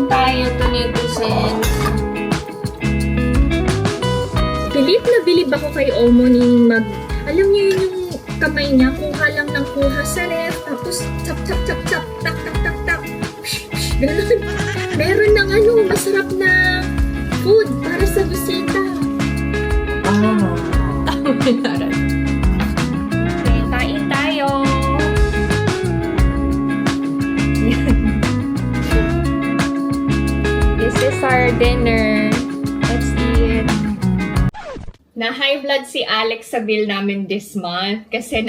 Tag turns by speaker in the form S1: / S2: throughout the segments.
S1: tayo to netizens. Bilib na bilib ako kay Omo ni alam niyo yun yung kamay niya, kuha lang ng kuha sa ref, tapos chap chap chap chap, tak tak tak tak, ganun. Meron ng masarap na food para sa bisita.
S2: Tama naran.
S1: Okay, kain tayo. This is our dinner. Let's eat. Na high blood si Alex sa bill namin this month kasi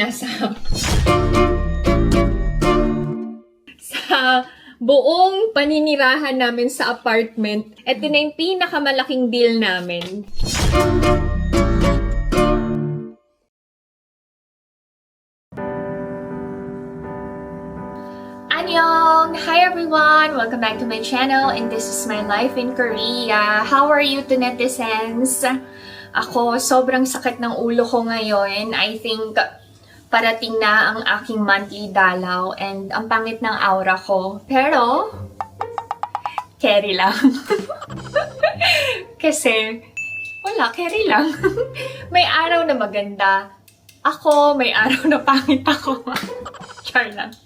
S1: sa buong paninirahan namin sa apartment, ito na yung pinakamalaking bill namin. Annyeong! Hi everyone! Welcome back to my channel and this is my life in Korea. How are you to netizens? Ako, sobrang sakit ng ulo ko ngayon. I think parating na ang aking monthly dalaw and ang pangit ng aura ko. Pero, carry lang. Kasi, wala, carry lang. May araw na maganda. Ako, may araw na pangit ako. Char lang.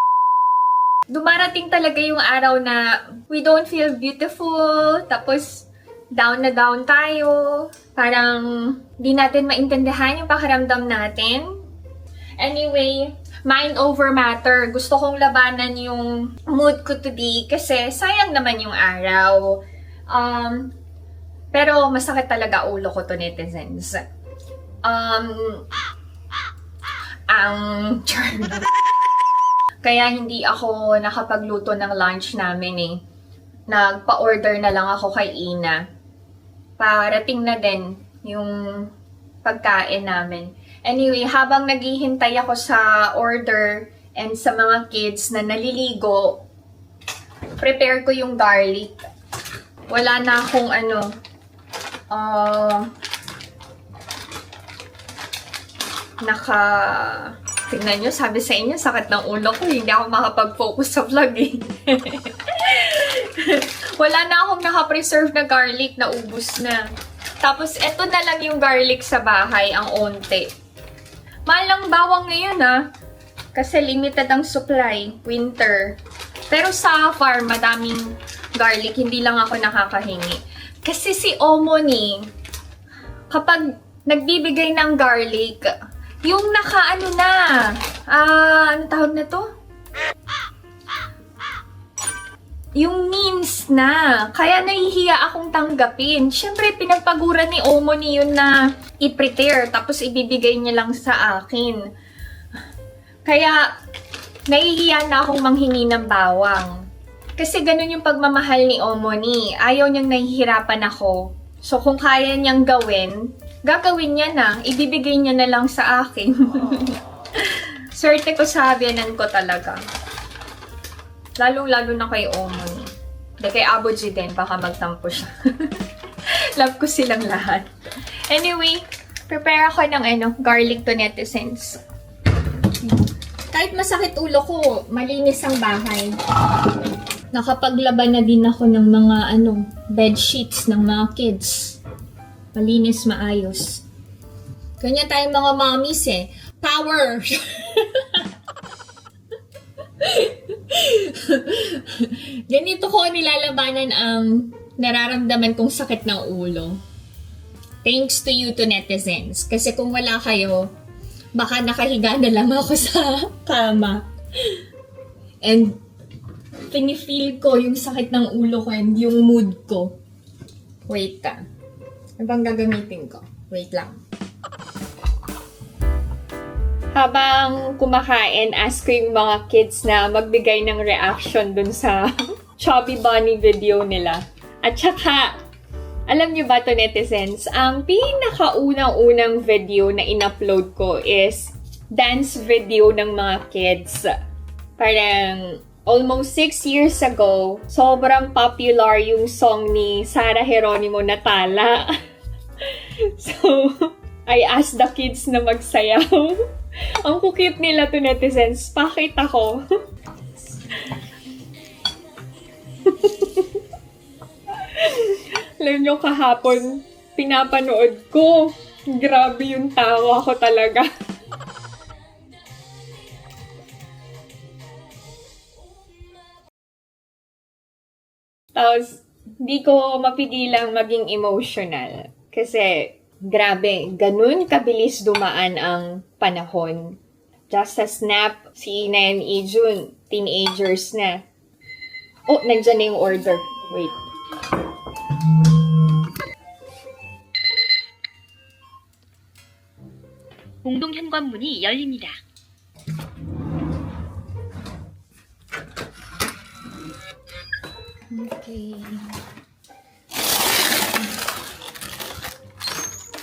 S1: Dumarating talaga yung araw na we don't feel beautiful, tapos down na down tayo. Parang di natin maintindihan yung pakiramdam natin. Anyway, mind over matter. Gusto kong labanan yung mood ko today kasi sayang naman yung araw. Pero masakit talaga ulo ko to netizens. Kaya hindi ako nakapagluto ng lunch namin eh. Nagpa-order na lang ako kay Ina. Parating na din yung pagkain namin. Anyway, habang naghihintay ako sa order and sa mga kids na naliligo, prepare ko yung garlic. Wala na akong tignan nyo, sabi sa inyo, sakit ng ulo ko. Hindi ako makapag-focus sa vlog eh. Wala na akong nakapreserve na garlic, na ubus na. Tapos, eto na lang yung garlic sa bahay, ang onte. Mahal lang bawang ngayon kasi limited ang supply, winter. Pero sa farm, madaming garlic, hindi lang ako nakakahingi. Kasi si Omo kapag nagbibigay ng garlic, yung ano tawag na to? Yung means na. Kaya nahihiya akong tanggapin. Siyempre, pinagpaguran ni Omo yun na i-prepare, tapos ibibigay niya lang sa akin. Kaya, nahihiya na akong manghingi ng bawang. Kasi ganun yung pagmamahal ni Omo Ayaw niyang nahihirapan ako. So, kung kaya niyang gagawin niya na. Ibibigay niya na lang sa akin. Swerte ko sa biyanan ko talaga. Lalo na kay Omo Hindi, kay Aboji din. Baka magtampo siya. Love ko silang lahat. Anyway, prepare ako ng garlic to netizens. Kahit masakit ulo ko, malinis ang bahay. Nakapaglaban na din ako ng mga bed sheets ng mga kids. Malinis, maayos. Ganyan tayong mga mommies eh. Power! Ganito ko nilalabanan ang nararamdaman kong sakit ng ulo. Thanks to you to netizens. Kasi kung wala kayo, baka nakahiga na lang ako sa kama. And pinifeel ko yung sakit ng ulo ko and yung mood ko. Wait Ano bang gagamitin ko? Wait lang. Habang kumakain, ask ko yung mga kids na magbigay ng reaction dun sa Chubby Bunny video nila. At saka, alam nyo ba to netizens, ang pinakaunang-unang video na in-upload ko is dance video ng mga kids. Parang almost 6 years ago, sobrang popular yung song ni Sarah Geronimo na Tala. So, I asked the kids na magsayaw. Ang cute nila to netizens. Pakita ko. Alam nyo, kahapon, pinapanood ko. Grabe yung tawa ko talaga. Tapos, di ko mapigilang maging emotional. Kasi, grabe, ganun kabilis dumaan ang panahon. Just a snap, si Ina and Ijun, teenagers na. Oh, nandyan na yung order. Wait.
S2: 공동 현관문이 열립니다.
S1: Okay.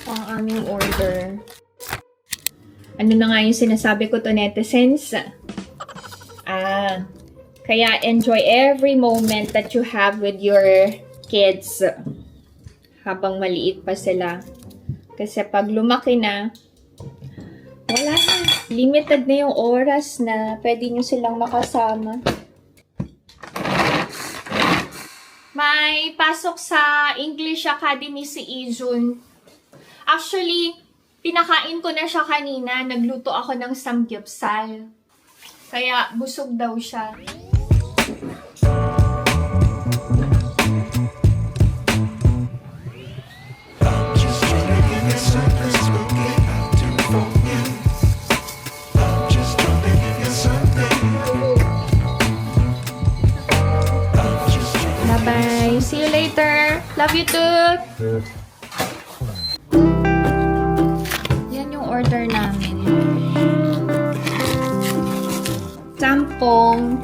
S1: Ang aming order. Ano na nga yung sinasabi ko to netizens? Kaya enjoy every moment that you have with your kids habang maliit pa sila. Kasi pag lumaki na, wala na. Limited na yung oras na pwede nyo silang makasama. May pasok sa English Academy si Ijun. Actually, pinakain ko na siya kanina. Nagluto ako ng samgyupsal. Kaya busog daw siya. Bye-bye. See you later. Love you too. Yan yung order namin. Sampong,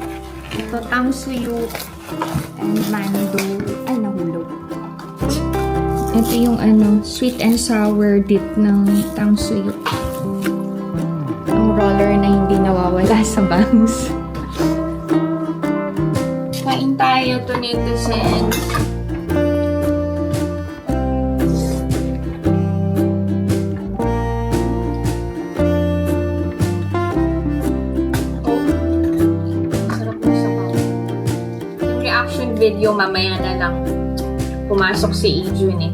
S1: ito tangsuyuk, and mando. Ay, nahulog. Ito yung sweet and sour dip ng tangsuyuk. Ang roller na hindi nawawala sa bangs. Kain tayo to netizens. Video mamaya na lang pumasok si Ijun eh.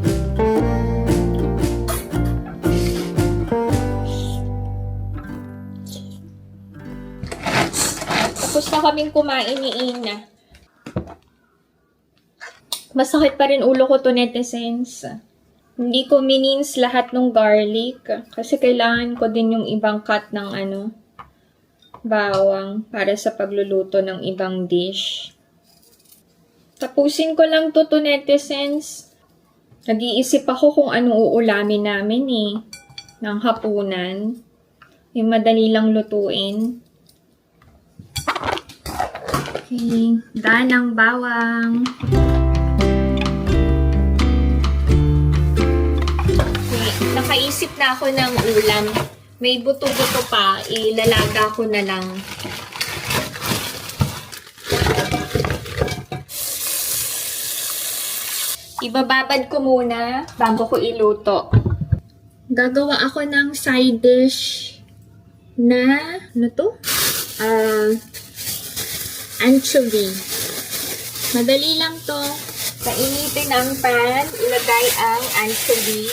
S1: Tapos na kaming kumain ni Ina. Masakit pa rin ulo ko to netizens. Hindi ko minins lahat ng garlic kasi kailangan ko din yung ibang cut ng bawang para sa pagluluto ng ibang dish. Tapusin ko lang to netizens. Nag-iisip ako kung anong uulamin namin ng hapunan. Yung madali lang lutuin. Okay. Daan ng bawang. Okay. Nakaisip na ako ng ulam. May buto-buto pa. Ilalaga ko na lang. Ibababad ko muna bago ko iluto. Gagawa ako ng side dish na, anchovy. Madali lang to. Painitin ang pan, ilagay ang anchovy.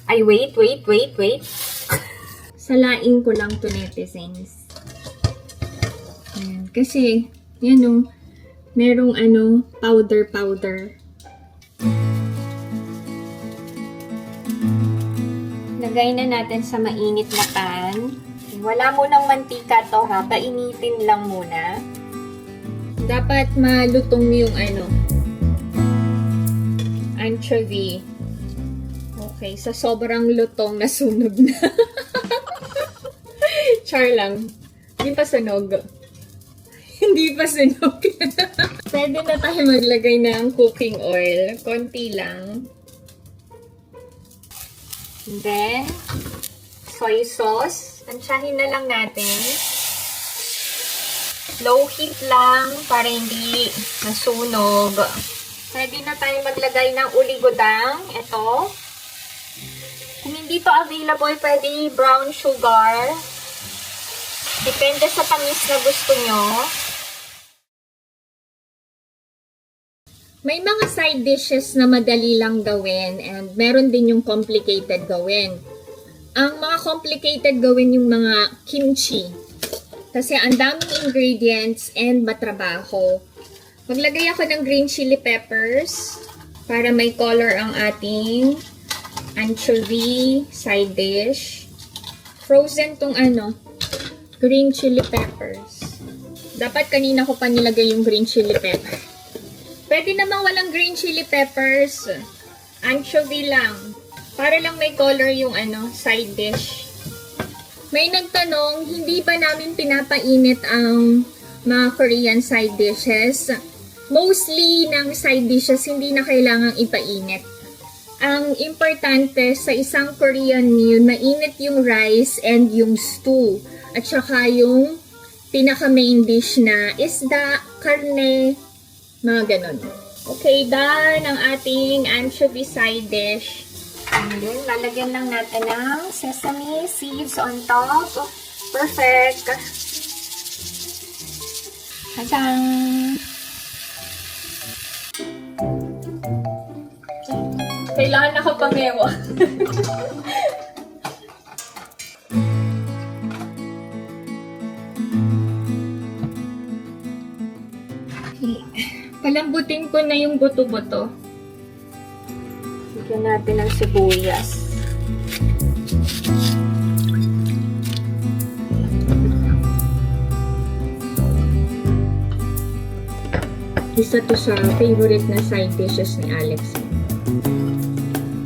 S1: Ay, wait. Salain ko lang to netizens. Ayan. Kasi, merong powder. Lagay na natin sa mainit na pan. Wala munang mantika to ha, painitin lang muna. Dapat malutong yung anchovy. Okay, sa sobrang lutong nasunog na. Char lang. Hindi pa sunog. Hindi pa sunog. Pwede na tayo maglagay ng cooking oil. Konti lang. And then, soy sauce. Tansyahin na lang natin. Low heat lang para hindi nasunog. Pwede na tayo maglagay ng uligodang. Ito. Kung hindi to available, pwede brown sugar. Depende sa tamis na gusto nyo. May mga side dishes na madali lang gawin and meron din yung complicated gawin. Ang mga complicated gawin yung mga kimchi. Kasi ang daming ingredients and matrabaho. Maglagay ako ng green chili peppers para may color ang ating anchovy side dish. Frozen tong green chili peppers. Dapat kanina ko pa nilagay yung green chili pepper. Pwede namang walang green chili peppers. Anchovy lang. Para lang may color yung side dish. May nagtanong, hindi ba namin pinapainit ang mga Korean side dishes? Mostly ng side dishes, hindi na kailangang ipainit. Ang importante sa isang Korean meal, mainit yung rice and yung stew. At saka yung pinaka main dish na isda, karne, mga ganun. Okay, done ang ating anchovy side dish. And then, lalagyan lang natin ng sesame seeds on top. Perfect! Tadang! Kailangan nakapamewa. Palambutin ko na yung buto-buto. Bigyan natin ng sibuyas. Isa to sa favorite na side dishes ni Alex.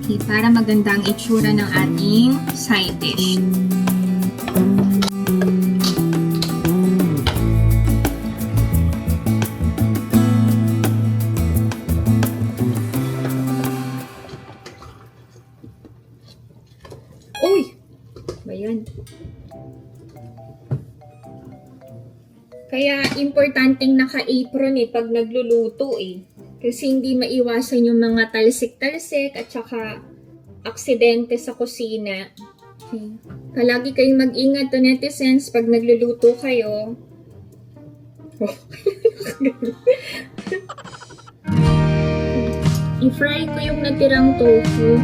S1: Okay, para maganda ang itsura ng ating side dish. Uy! Bayan. Kaya importanteng naka-apron pag nagluluto Kasi hindi maiwasan yung mga talsik-talsik at saka aksidente sa kusina. Okay. Palagi kayong mag-ingat to netizens pag nagluluto kayo. I-fry ko yung natirang tofu.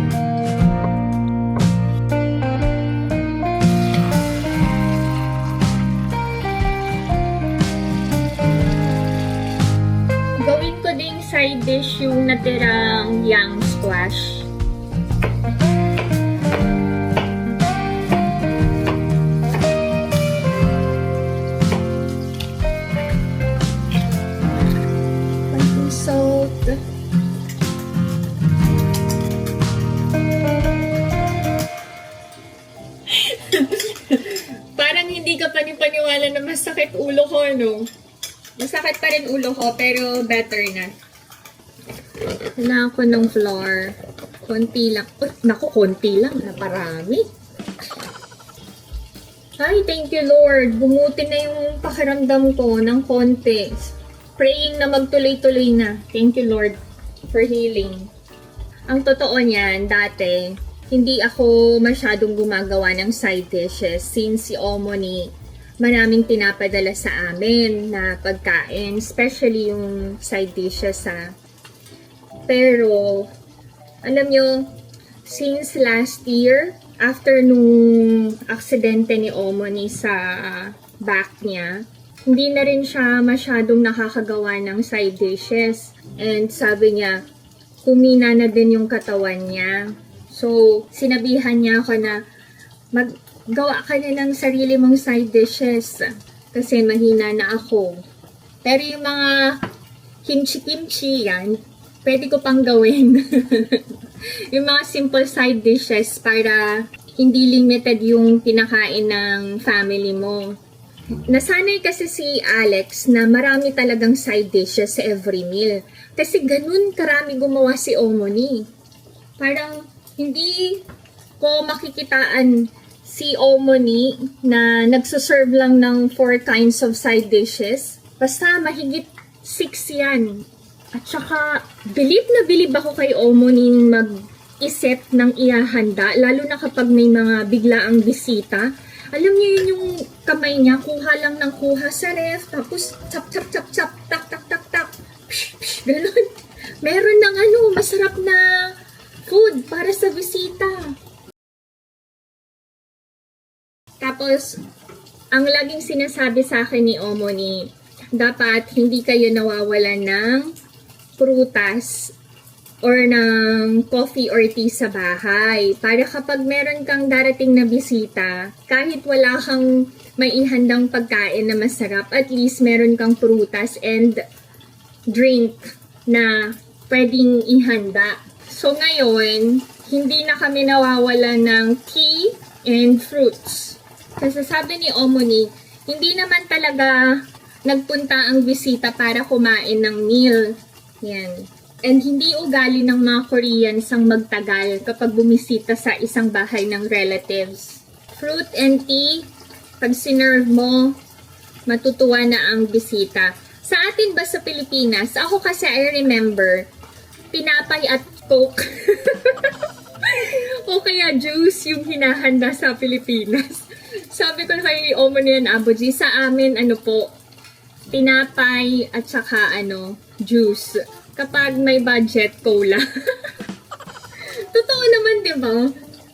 S1: Gawin ko ding side dish yung natirang yang squash. Konting salt. Parang hindi ka panipaniwala na masakit ulo ko, Masakit pa rin ulo ko, pero better na. Kailangan ko ng flour. Konti lang. Naku, konti lang. Naparami. Ay, thank you, Lord. Bumuti na yung pakiramdam ko ng konti. Praying na magtuloy-tuloy na. Thank you, Lord, for healing. Ang totoo niyan, dati, hindi ako masyadong gumagawa ng side dishes since si Omoni maraming pinapadala sa amin na pagkain, especially yung side dishes Pero, alam nyo, since last year, after nung aksidente ni Omoni sa back niya, hindi na rin siya masyadong nakakagawa ng side dishes. And sabi niya, humina na din yung katawan niya. So, sinabihan niya ako na gawa ka na ng sarili mong side dishes kasi mahina na ako. Pero yung mga kimchi-kimchi yan, pwede ko pang gawin. Yung mga simple side dishes para hindi limited yung kinakain ng family mo. Nasanay kasi si Alex na marami talagang side dishes sa every meal. Kasi ganun karami gumawa si Omoni. Parang hindi ko makikitaan si Omoni na nagsaserve lang ng 4 kinds of side dishes. Basta mahigit 6 yan. At saka, bilib na bilib ako kay Omoni mag-isip ng ihahanda, lalo na kapag may mga biglaang bisita. Alam niyo yun yung kamay niya, kuha lang ng kuha sa ref, tapos chap chap chap chap, tak tak tak tak, psh, psh, ganun. meron ng masarap na food para sa bisita. Tapos, ang laging sinasabi sa akin ni Omoni, dapat hindi kayo nawawalan ng prutas or ng coffee or tea sa bahay. Para kapag meron kang darating na bisita, kahit wala kang may ihandang pagkain na masarap, at least meron kang prutas and drink na pwedeng ihanda. So ngayon, hindi na kami nawawalan ng tea and fruits. Kasi sabi ni Omoni, hindi naman talaga nagpunta ang bisita para kumain ng meal. Yan. And hindi ugali ng mga Koreans ang magtagal kapag bumisita sa isang bahay ng relatives. Fruit and tea, pag sinerve mo, matutuwa na ang bisita. Sa atin ba sa Pilipinas, ako kasi I remember, tinapay at coke. O kaya juice yung hinahanda sa Pilipinas. Sabi ko kay Omoni and Aboji, sa amin tinapay at saka juice. Kapag may budget, cola. Totoo naman, di ba?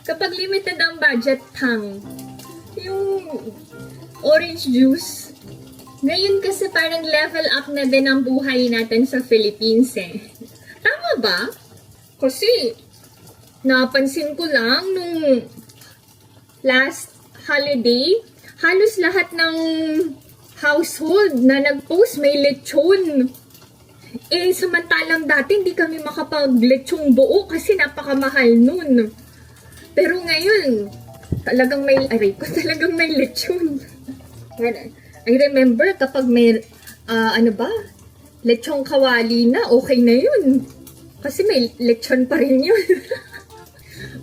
S1: Kapag limited ang budget, yung orange juice. Ngayon kasi parang level up na din ang buhay natin sa Philippines eh. Tama ba? Kasi, napansin ko lang nung last holiday, halos lahat ng household na nag-post may lechon. Samantalang dati hindi kami makapag-lechong buo kasi napakamahal nun. Pero ngayon, talagang may lechon. I remember kapag may, lechong kawali na, okay na yun. Kasi may lechon pa rin yun.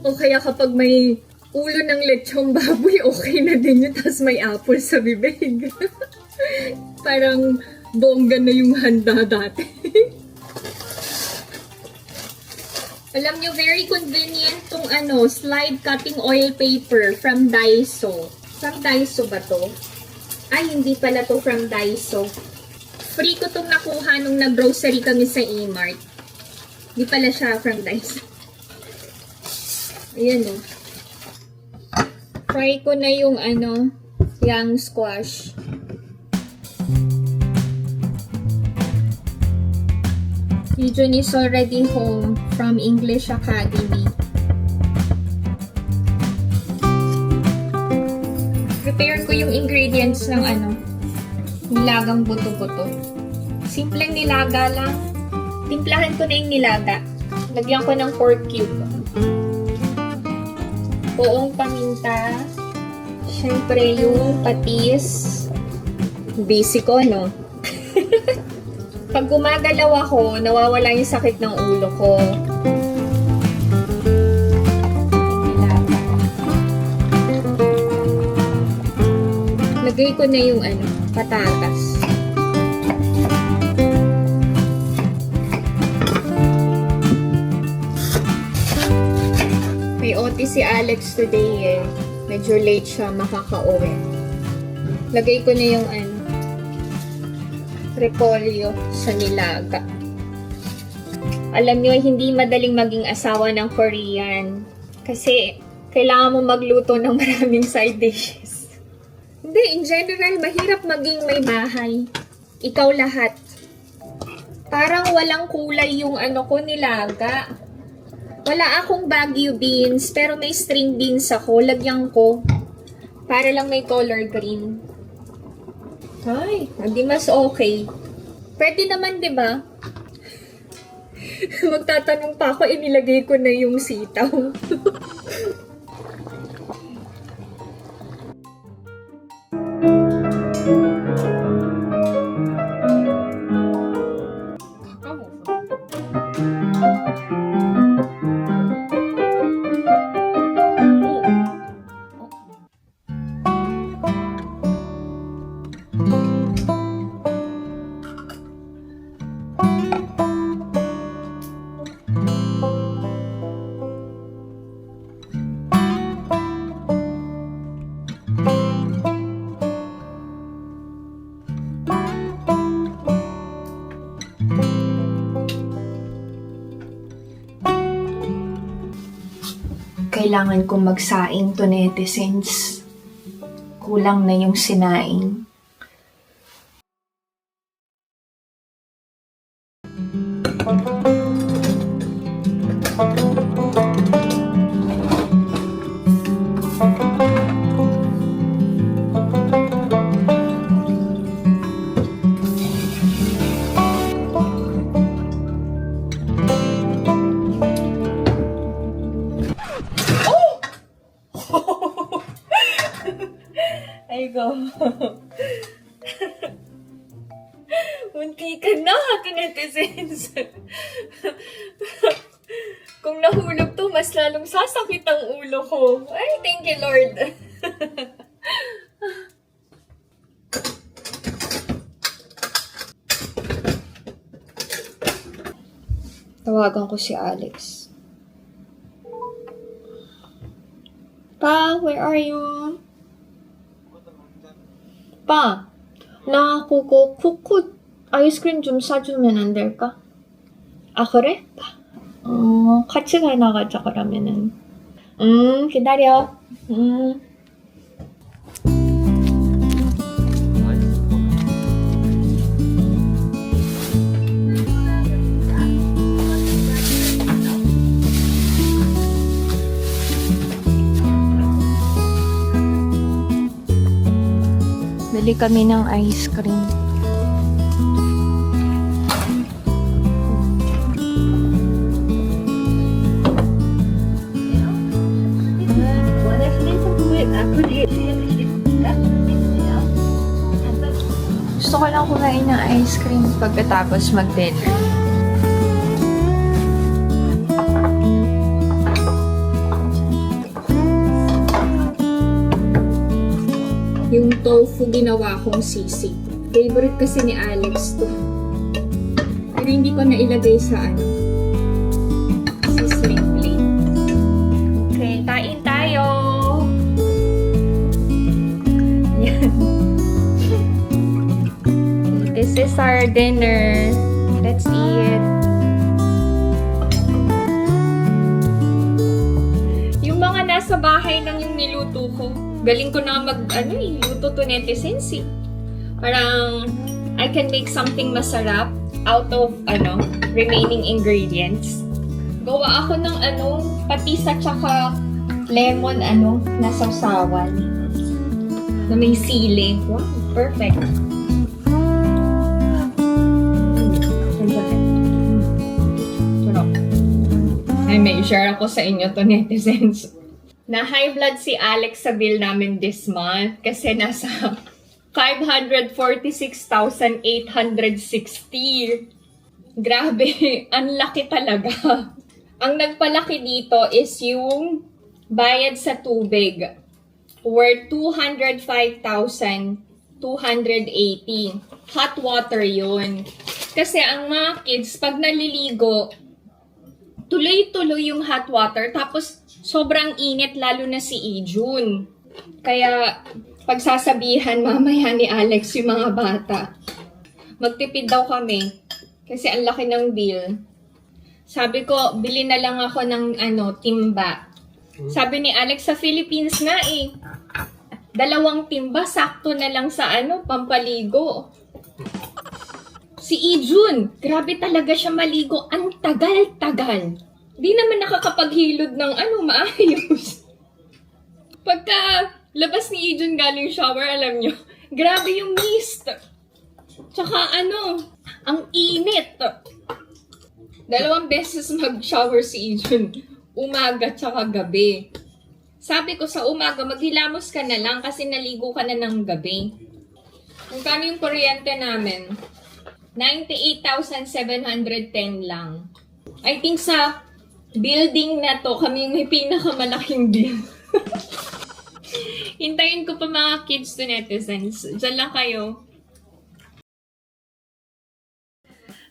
S1: O kaya kapag may ulo ng lechong baboy, okay na din yun. Tapos may apple sa bibig. Parang bongga na yung handa dati. Alam nyo, very convenient tong slide cutting oil paper from Daiso. From Daiso ba to? Ay, hindi pala to from Daiso. Free ko tong nakuha nung nag-grocery kami sa E-Mart. Hindi pala siya from Daiso. Ayan o. Fry ko na yung young squash. Yujun is already home from English Academy. Prepare ko yung ingredients ng nilagang buto-buto. Simpleng nilaga lang. Timplahan ko na yung nilaga. Lagyan ko ng pork cube. Buong paminta. Siyempre yung patis. Basic ko, no? Pag gumagalaw ako, nawawala yung sakit ng ulo ko. Lagay ko na yung patatas. May OT si Alex today eh. Medyo late siya makaka-uwi. Lagay ko na yung repolyo sa nilaga. Alam nyo, hindi madaling maging asawa ng Korean. Kasi, kailangan mo magluto ng maraming side dishes. Hindi, in general, mahirap maging may bahay. Ikaw lahat. Parang walang kulay yung ko nilaga. Wala akong Baguio beans, pero may string beans ako. Lagyan ko. Para lang may color green. Ay, hindi mas okay. Pwede naman, di ba? Magtatanong pa ako, inilagay ko na yung sitaw. kailangan kong magsaing to netizens. Kulang na yung sinaing. Ay go. Munti ka na, netizens. Kung nahulog to, mas lalong sasakit ang ulo ko. Ay, thank you, Lord. Tawagan ko si Alex. Pa, where are you? 빠, 나 그거 코코 아이스크림 좀 사주면 안 될까? 아, 그래? 같이 가 나가자, 그러면은. 기다려. Bili kami ng ice cream. Gusto ko lang kumain ng ice cream pagkatapos mag-dinner. Yung tofu ginawa kong sisig. Favorite kasi ni Alex to. Pero hindi ko na ilagay sa sizzling plate. Okay, kain tayo! Yan. This is our dinner. Let's eat. Yung mga nasa bahay lang yung niluto ko. Galing ko na luto to netizens eh. Parang, I can make something masarap out of, remaining ingredients. Gawa ako ng, patis at saka lemon, nasawsawan. Na may sili. Wow, perfect. Sarap. Ay, may share ako sa inyo to netizens. Na high blood si Alex sa bill namin this month kasi nasa 546,860. Grabe, ang laki talaga. Ang nagpalaki dito is yung bayad sa tubig worth 205,280. Hot water yun. Kasi ang mga kids, pag naliligo, tuloy-tuloy yung hot water tapos sobrang init lalo na si Ijun. Kaya pagsasabihan mamaya ni Alex yung mga bata. Magtipid daw kami kasi ang laki ng bill. Sabi ko, bili na lang ako ng timba. Sabi ni Alex, sa Philippines nga 2 timba, sakto na lang sa pampaligo. Si Ijun, grabe talaga siya maligo. Ang tagal-tagal. Di naman nakakapaghilod ng maayos. Pagka labas ni Ijun galing shower, alam nyo, grabe yung mist. Tsaka ang init. 2 beses mag-shower si Ijun. Umaga tsaka gabi. Sabi ko sa umaga, maghilamos ka na lang kasi naligo ka na ng gabi. Kung kano yung kuryente namin, 98,710 lang. I think sa building na to, kami yung may pinakamalaking bill. Hintayin ko pa mga kids to netizens. Diyan lang kayo.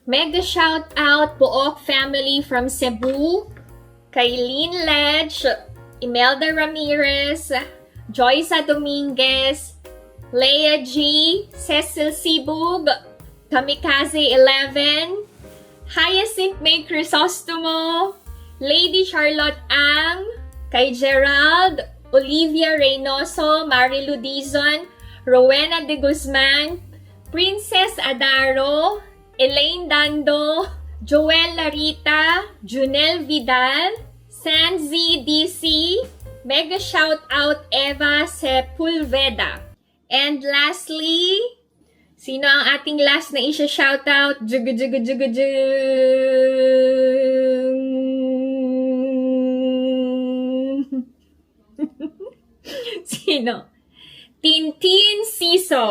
S1: Mega shout out Buok family from Cebu, kay Lynn Ledge, Imelda Ramirez, Joyce Dominguez, Leia G, Cecil Sibug, Kamikaze 11, Hyacinth May Crisostomo, Lady Charlotte Ang, kay Gerald, Olivia Reynoso, Marilu Dizon, Rowena de Guzman, Princess Adaro, Elaine Dando, Joel Larita, Junel Vidal, Sanzi DC, mega shout out Eva Sepulveda. And lastly, sino ang ating last na isa-shout out? Sino? Tintin Siso.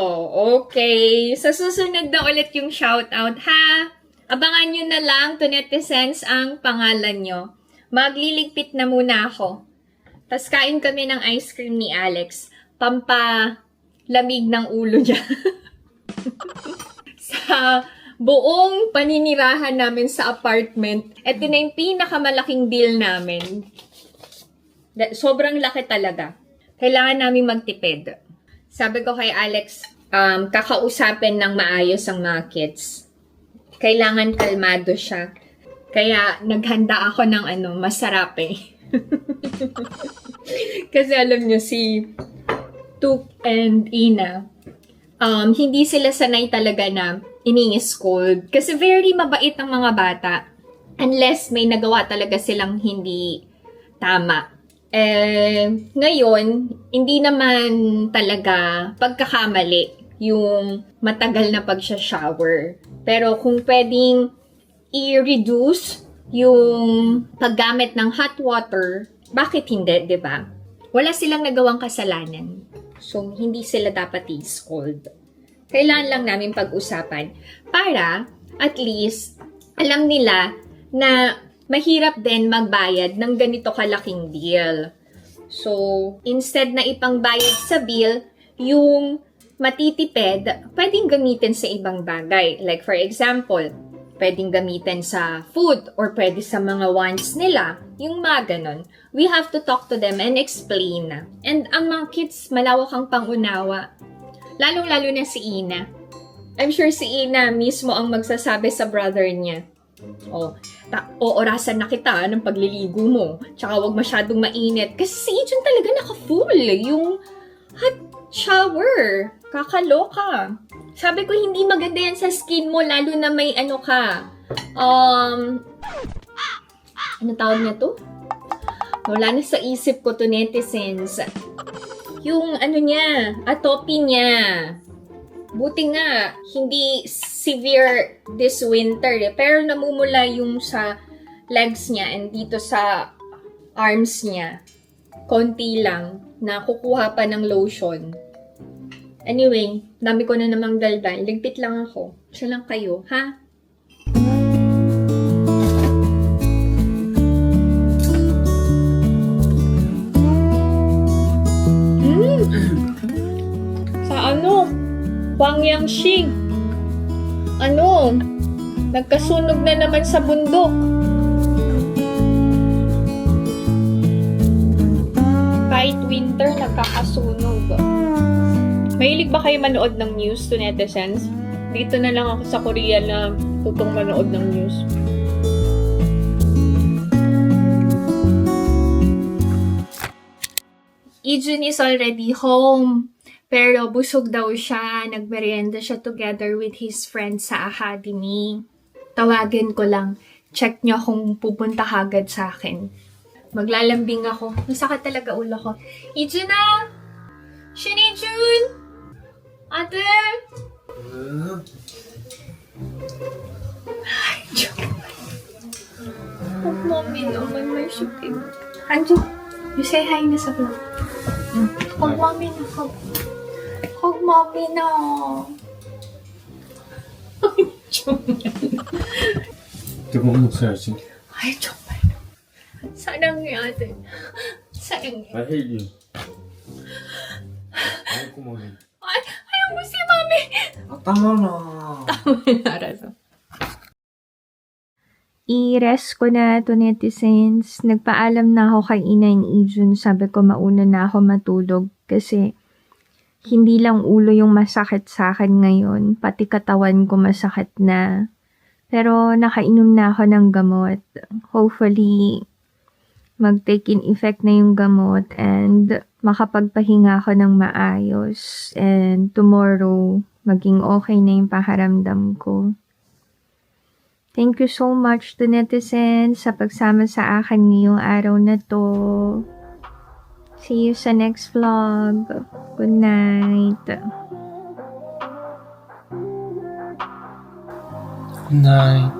S1: Okay. Sa susunod na ulit yung shoutout, ha? Abangan nyo na lang to netizens ang pangalan nyo. Magliligpit na muna ako. Tas kain kami ng ice cream ni Alex. Pampalamig ng ulo niya. Sa buong paninirahan namin sa apartment, eto na yung pinakamalaking bill namin. Sobrang laki talaga. Kailangan namin magtipid. Sabi ko kay Alex, kakausapin ng maayos ang mga kids. Kailangan kalmado siya. Kaya naghanda ako ng masarap eh. Kasi alam niyo si Tuk and Ina, hindi sila sanay talaga na ini-scold. Kasi very mabait ang mga bata. Unless may nagawa talaga silang hindi tama. Ngayon, hindi naman talaga pagkakamali yung matagal na pagsha-shower. Pero kung pwedeng i-reduce yung paggamit ng hot water, bakit hindi, 'di ba? Wala silang nagawang kasalanan. So, hindi sila dapat i-scold. Kailangan lang namin pag-usapan para at least alam nila na mahirap din magbayad ng ganito kalaking bill. So, instead na ipangbayad sa bill, yung matitipid, pwedeng gamitin sa ibang bagay. Like for example, pwedeng gamitin sa food or pwede sa mga wants nila. Yung mga ganon. We have to talk to them and explain. And ang mga kids, malawak ang pangunawa. Lalong-lalo na si Ina. I'm sure si Ina mismo ang magsasabi sa brother niya. Orasan na kita ng pagliligo mo. Tsaka wag masyadong mainit. Kasi si Ijun talaga naka-full. Yung hot shower. Kakaloka. Sabi ko, hindi maganda yan sa skin mo. Lalo na may ka. Ano tawag niya to? Wala na sa isip ko to, netizens. Yung niya, atopy niya. Buti nga, hindi severe this winter eh. Pero namumula yung sa legs niya and dito sa arms niya. Konti lang. Na kukuha pa ng lotion. Anyway, dami ko na namang daldal. Ligpit lang ako. Siya lang kayo, ha? Sa Wang Yangxing. Nagkasunog na naman sa bundok. Kahit winter, nagkakasunog. Mahilig ba kayo manood ng news to netizens? Dito na lang ako sa Korea na tutong manood ng news. Ijun is already home. Pero busog daw siya. Nagmerienda siya together with his friends sa academy. Tawagin ko lang. Check niyo kung pupunta agad sa akin. Maglalambing ako. Masakit talaga ulo ko. Ijun na! Shinijun! Ate! Ay, joke. Oh, mommy naman may sakit. Anjo, you say hi na sa vlog. Hug mommy na, hug. Hug mommy na. Ay, joke.
S3: 뜨거운 목소리지.
S1: Ay, joke. 사랑해, 아들. 사랑해.
S3: I hate you. 아이 꼬마니.
S1: Ay, ayaw mo si mommy.
S3: tama na.
S1: Araso. I-rest ko na to, netizens. Nagpaalam na ako kay Ina and Ijun. Sabi ko mauna na ako matulog kasi hindi lang ulo yung masakit sa akin ngayon. Pati katawan ko masakit na. Pero nakainom na ako ng gamot. Hopefully,
S4: mag-take in effect na yung gamot and makapagpahinga ako ng maayos. And tomorrow, maging okay na yung pakiramdam ko. Thank you so much to netizens sa pagsama sa akin ngayong araw na to. See you sa next vlog. Good night.
S3: Good night.